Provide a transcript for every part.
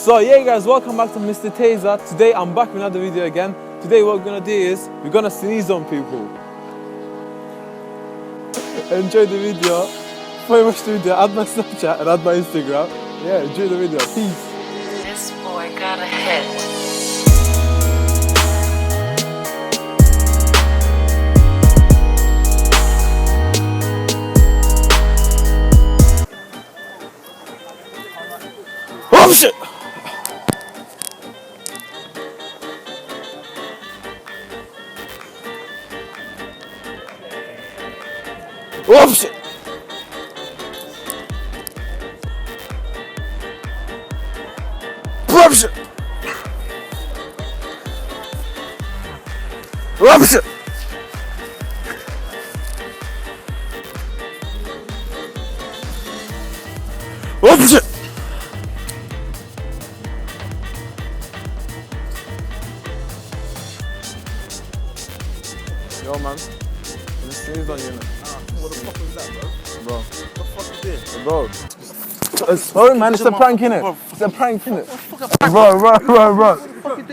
So yeah guys, welcome back to MrTasar. Today I'm back with another video again. Today what we're gonna do is we're gonna sneeze on people. Enjoy the video. Before you watch the video, add my Snapchat and add my Instagram. Yeah, enjoy the video. Peace. This boy got a hit. Oh shit! Oh shit! Oh shit! Oh shit! Oh shit! Yo man, just sneezed on you now. What the fuck was that, bro? Bro. What the fuck is this? Bro. Sorry man, it's a prank innit? It's a prank innit? Bro.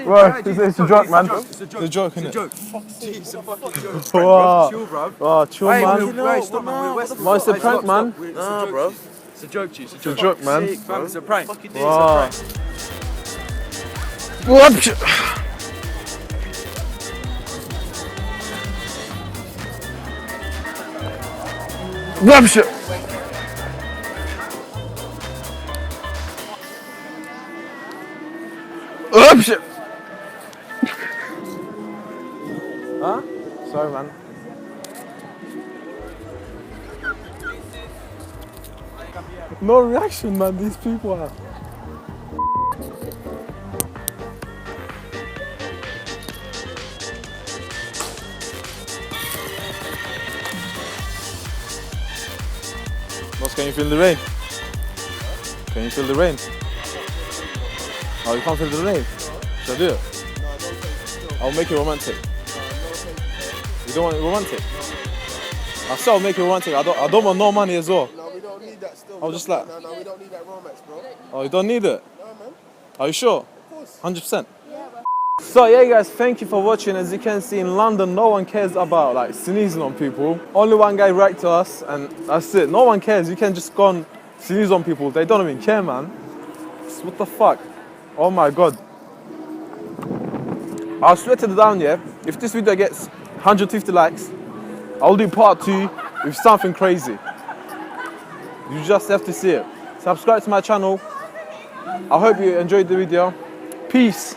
Bro, it's a joke man. It's a joke innit? It's a joke. Fuck, it's a fucking joke. Wow. Chill, bro. Oh, chill man. Wait, stop, man. Well, it's a prank man. Nah, bro. It's a joke, G. It's a joke man. It's a prank. Wow. What? Shit. Shit. Huh? Sorry, man. No reaction, man. These people are. Boss, can you feel the rain? Can you feel the rain? Oh, you can't feel the rain? Should I do it? I'll make it romantic. You don't want it romantic? I said I'll make it romantic. I don't want no money as well. No, we don't need that still. I'll just like... No, we don't need that romance, bro. Oh, you don't need it? No, man. Are you sure? Of course. 100%? So yeah guys, thank you for watching. As you can see, in London no one cares about like sneezing on people. Only one guy wrote to us and that's it. No one cares. You can just go and sneeze on people. They don't even care, man. What the fuck? Oh my god. I'll swear to the down, yeah, if this video gets 150 likes, I'll do part 2 with something crazy. You just have to see it. Subscribe to my channel. I hope you enjoyed the video. Peace.